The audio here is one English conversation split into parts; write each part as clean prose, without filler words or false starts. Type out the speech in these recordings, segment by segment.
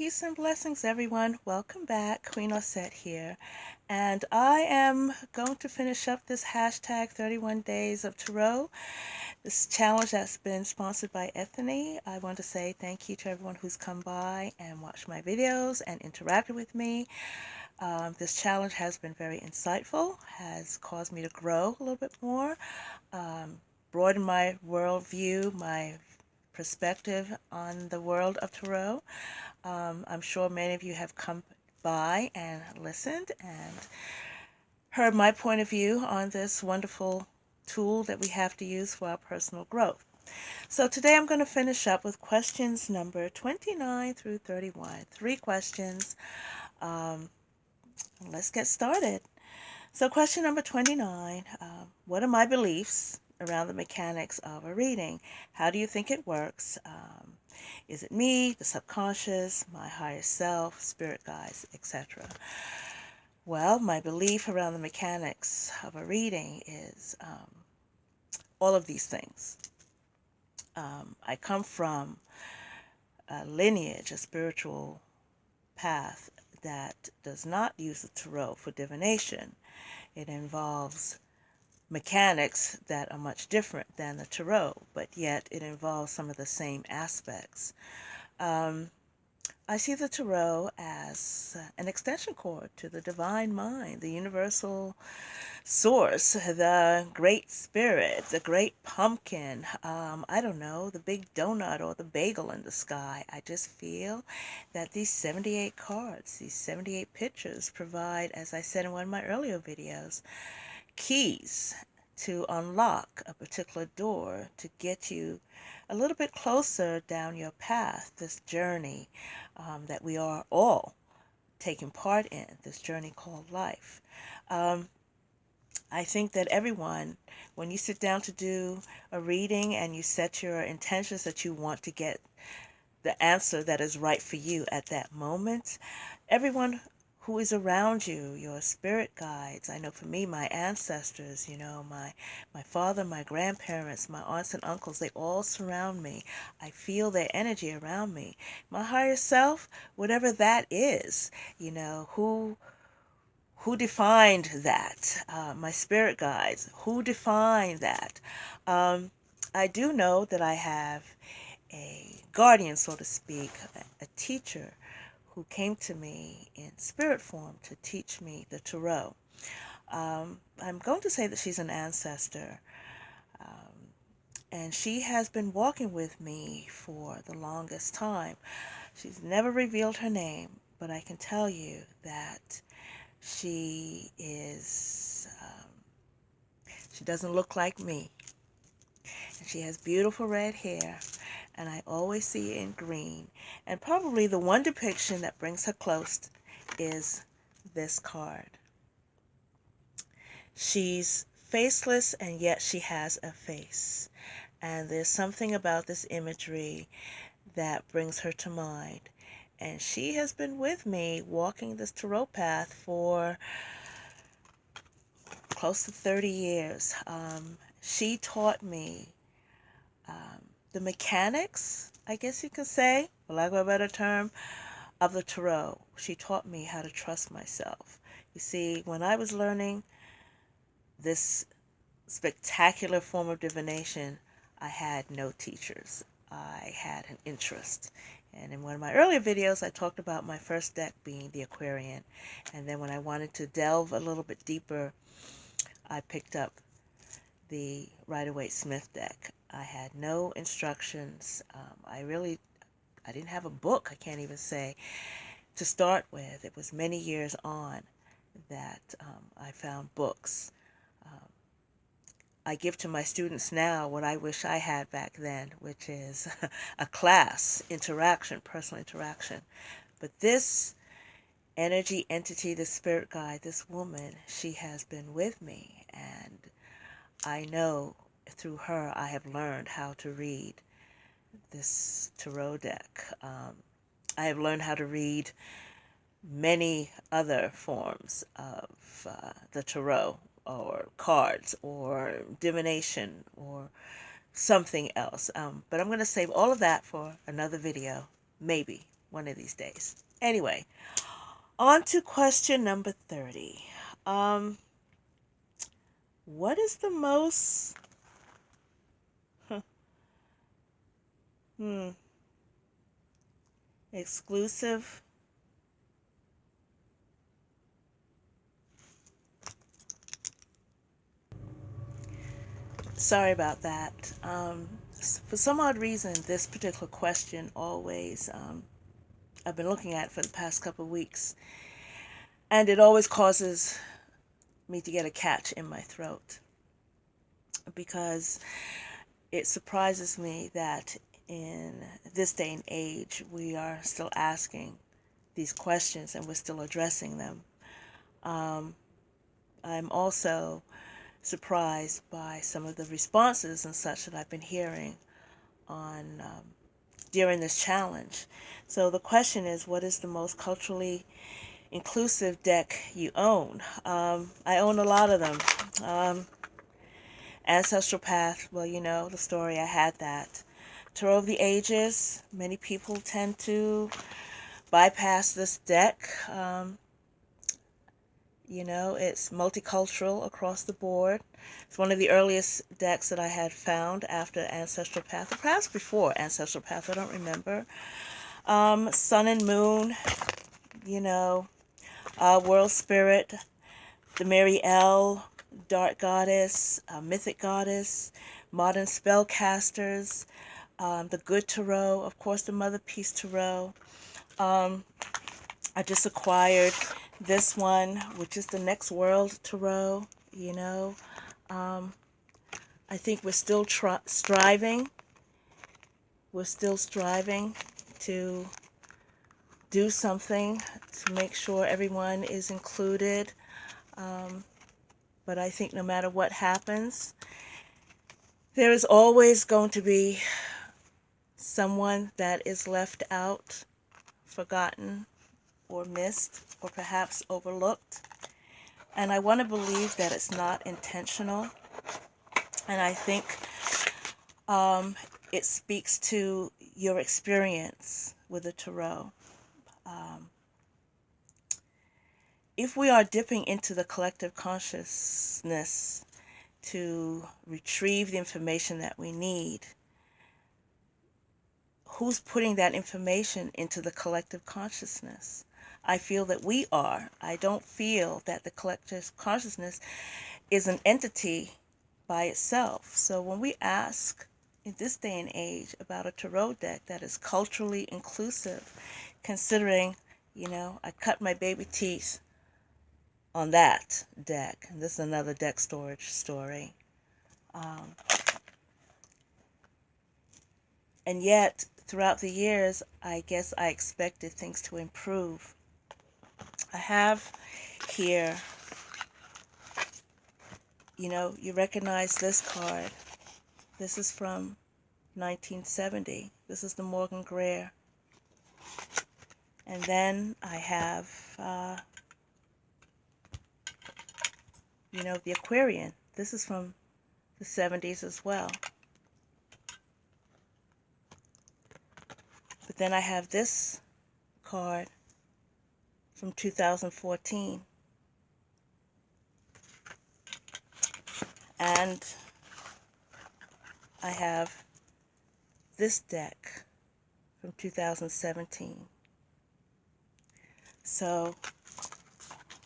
Peace and blessings, everyone. Welcome back. Queen Osset here. And I am going to finish up this hashtag 31 Days of Tarot, this challenge that's been sponsored by Ethony. I want to say thank you to everyone who's come by and watched my videos and interacted with me. This challenge has been very insightful, has caused me to grow a little bit more, broaden my worldview, my perspective on the world of tarot. I'm sure many of you have come by and listened and heard my point of view on this wonderful tool that we have to use for our personal growth. So today I'm going to finish up with questions number 29 through 31. 3 questions. Let's get started. So question number 29, what are my beliefs around the mechanics of a reading? How do you think it works? Is it me, the subconscious, my higher self, spirit guides, etc.? Well, my belief around the mechanics of a reading is all of these things. I come from a lineage, a spiritual path that does not use the tarot for divination. It involves mechanics that are much different than the tarot, but yet it involves some of the same aspects. I see the tarot as an extension cord to the divine mind, the universal source, the great spirit, the great pumpkin, I don't know, the big donut or the bagel in the sky. I just feel that these 78 cards, these 78 pictures provide, as I said in one of my earlier videos, keys to unlock a particular door to get you a little bit closer down your path, this journey that we are all taking part in, this journey called life. I think that everyone, when you sit down to do a reading and you set your intentions that you want to get the answer that is right for you at that moment, everyone who is around you, your spirit guides. I know for me, my ancestors, my father, my grandparents, my aunts and uncles, they all surround me. I feel their energy around me. My higher self, whatever that is, who defined that? My spirit guides, who defined that? I do know that I have a guardian, so to speak, a teacher who came to me in spirit form to teach me the tarot. I'm going to say that she's an ancestor, and she has been walking with me for the longest time. She's never revealed her name, but I can tell you that she doesn't look like me. And she has beautiful red hair, and I always see it in green. And probably the one depiction that brings her close is this card. She's faceless, and yet she has a face. And there's something about this imagery that brings her to mind. And she has been with me walking this tarot path for close to 30 years. She taught me the mechanics, I guess you could say, for lack of a better term, of the tarot. She taught me how to trust myself. You see, when I was learning this spectacular form of divination, I had no teachers. I had an interest. And in one of my earlier videos, I talked about my first deck being the Aquarian. And then when I wanted to delve a little bit deeper, I picked up the Rider-Waite-Smith deck. I had no instructions. I didn't have a book, I can't even say, to start with. It was many years on that I found books. I give to my students now what I wish I had back then, which is a class interaction, personal interaction. But this energy entity, the spirit guide, this woman, she has been with me, and I know through her I have learned how to read this tarot deck. I have learned how to read many other forms of the tarot, or cards, or divination, or something else. But I'm going to save all of that for another video, maybe. one of these days. Anyway, on to question number 30. What is the most exclusive sorry about that. For some odd reason, this particular question always, I've been looking at it for the past couple of weeks, and it always causes me to get a catch in my throat because it surprises me that in this day and age we are still asking these questions and we're still addressing them. I'm also surprised by some of the responses and such that I've been hearing on during this challenge. So the question is, what is the most culturally inclusive deck you own? I own a lot of them. Ancestral Path, well, you know the story, I had that. Tarot of the Ages, many people tend to bypass this deck. It's multicultural across the board. It's one of the earliest decks that I had found after Ancestral Path, or perhaps before Ancestral Path, I don't remember. Sun and Moon, World Spirit, the Mary L, Dark Goddess, Mythic Goddess, Modern Spellcasters, the Good Tarot, of course the Mother Peace Tarot. I just acquired this one, which is the Next World Tarot. I think we're still striving. We're still striving to do something to make sure everyone is included. But I think no matter what happens, there is always going to be someone that is left out, forgotten, or missed, or perhaps overlooked. And I want to believe that it's not intentional. And I think it speaks to your experience with the tarot. If we are dipping into the collective consciousness to retrieve the information that we need, who's putting that information into the collective consciousness? I feel that we are. I don't feel that the collective consciousness is an entity by itself. So when we ask in this day and age about a tarot deck that is culturally inclusive, considering, I cut my baby teeth on that deck, and this is another deck storage story. And yet, throughout the years, I guess I expected things to improve. I have here, you recognize this card. This is from 1970. This is the Morgan Greer. And then I have, the Aquarian. This is from the 70s as well. But then I have this card from 2014. And I have this deck from 2017. So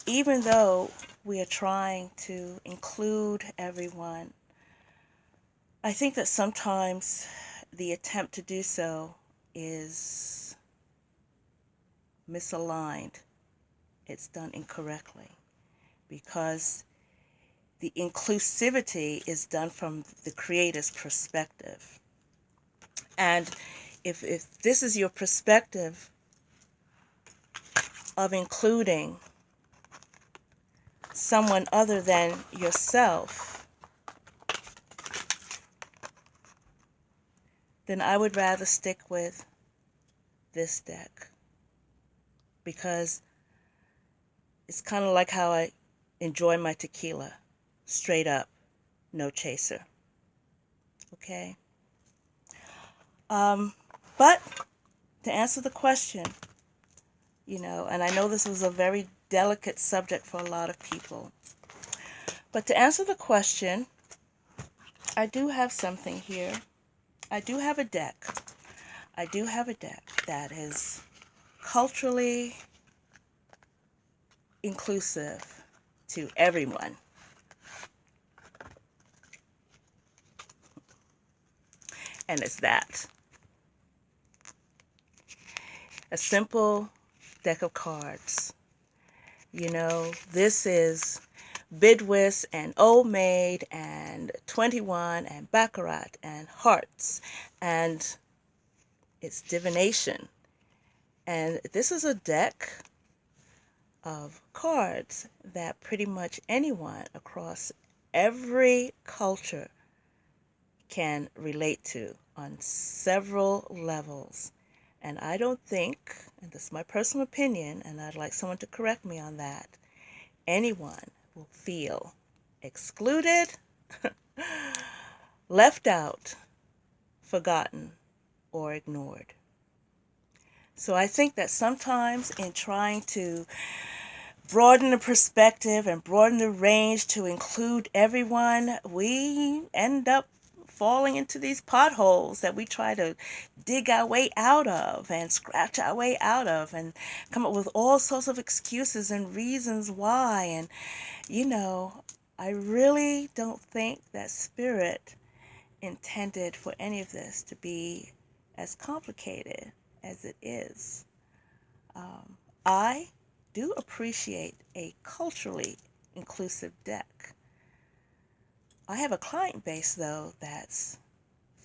even though we are trying to include everyone, I think that sometimes the attempt to do so is misaligned. It's done incorrectly because the inclusivity is done from the creator's perspective. And if this is your perspective of including someone other than yourself, then I would rather stick with this deck, because it's kind of like how I enjoy my tequila, straight up, no chaser. Okay? But to answer the question, and I know this was a very delicate subject for a lot of people, but to answer the question, I do have something here. I do have a deck. I do have a deck that is culturally inclusive to everyone. And it's that. A simple deck of cards. This is Bidwis and Old Maid and 21 and Baccarat and Hearts. And it's divination. And this is a deck of cards that pretty much anyone across every culture can relate to on several levels. And I don't think, and this is my personal opinion, and I'd like someone to correct me on that, anyone will feel excluded, left out, forgotten, or ignored. So I think that sometimes in trying to broaden the perspective and broaden the range to include everyone, we end up falling into these potholes that we try to dig our way out of and scratch our way out of and come up with all sorts of excuses and reasons why. And, I really don't think that Spirit intended for any of this to be as complicated as it is. I do appreciate a culturally inclusive deck. I have a client base, though, that's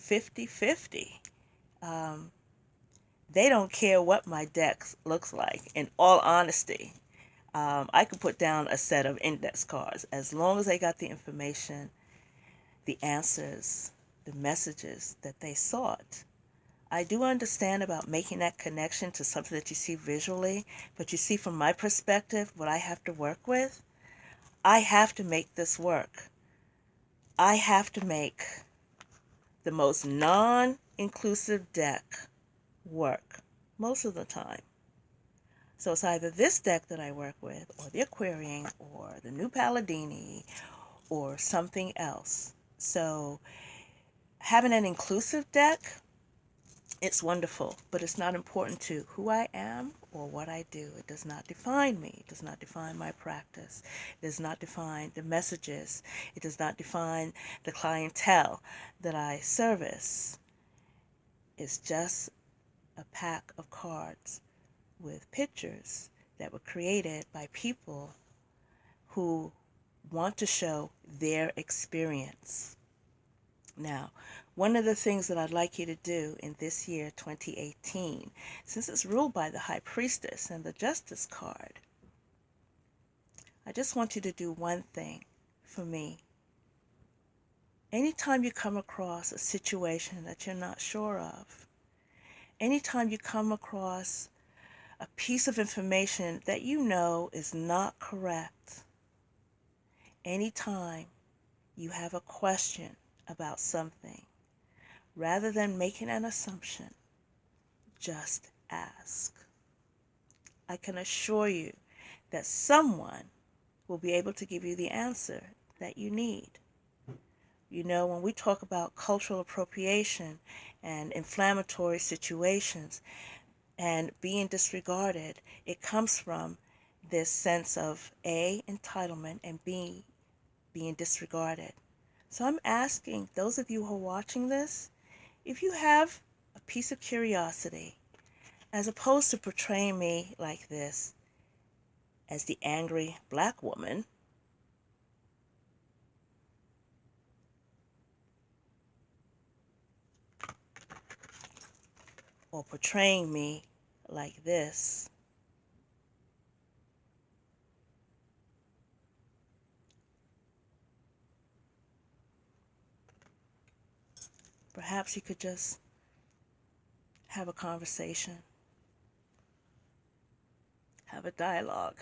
50-50. They don't care what my deck looks like, in all honesty. I could put down a set of index cards as long as they got the information, the answers, the messages that they sought. I do understand about making that connection to something that you see visually, but you see from my perspective what I have to work with. I have to make this work. I have to make the most non-inclusive deck work most of the time. So it's either this deck that I work with, or the Aquarian, or the New Palladini, or something else. So having an inclusive deck, it's wonderful, but it's not important to who I am or what I do. It does not define me. It does not define my practice. It does not define the messages. It does not define the clientele that I service. It's just a pack of cards with pictures that were created by people who want to show their experience. Now, one of the things that I'd like you to do in this year, 2018, since it's ruled by the High Priestess and the Justice card, I just want you to do one thing for me. Anytime you come across a situation that you're not sure of, anytime you come across a piece of information that you know is not correct, anytime you have a question about something, rather than making an assumption, just ask. I can assure you that someone will be able to give you the answer that you need. When we talk about cultural appropriation and inflammatory situations and being disregarded, it comes from this sense of A, entitlement, and B, being disregarded. So I'm asking those of you who are watching this, if you have a piece of curiosity, as opposed to portraying me like this as the angry black woman, or portraying me like this, perhaps you could just have a conversation, have a dialogue.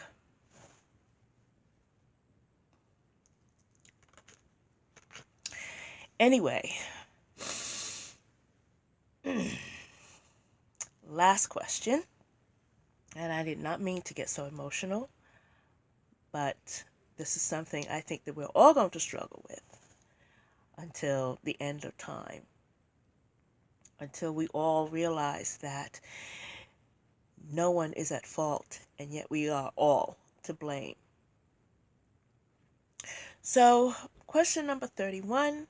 Anyway, Last question, and I did not mean to get so emotional, but this is something I think that we're all going to struggle with until the end of time, until we all realize that no one is at fault, and yet we are all to blame. So, question number 31.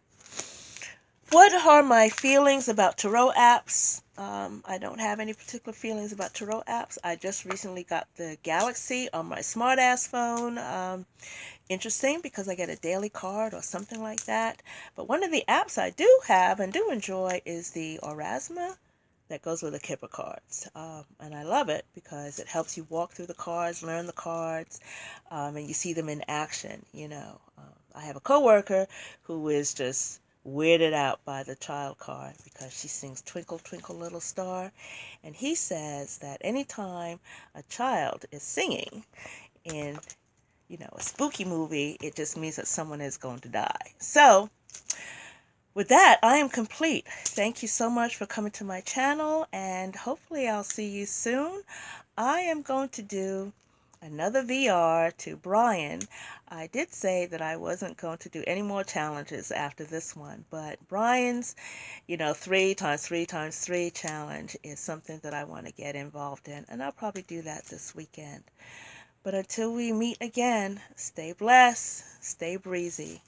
What are my feelings about tarot apps? I don't have any particular feelings about tarot apps. I just recently got the Galaxy on my smart-ass phone. Interesting because I get a daily card or something like that. But one of the apps I do have and do enjoy is the Orasma that goes with the Kipper cards. And I love it because it helps you walk through the cards, learn the cards, and you see them in action, you know. I have a coworker who is just weirded out by the child card because she sings Twinkle, Twinkle, Little Star. And he says that anytime a child is singing in, you know, a spooky movie, it just means that someone is going to die. So, with that, I am complete. Thank you so much for coming to my channel, and hopefully I'll see you soon. I am going to do another VR to Brian. I did say that I wasn't going to do any more challenges after this one, but Brian's, 3 times 3 times 3 challenge is something that I want to get involved in, and I'll probably do that this weekend. But until we meet again, stay blessed, stay breezy.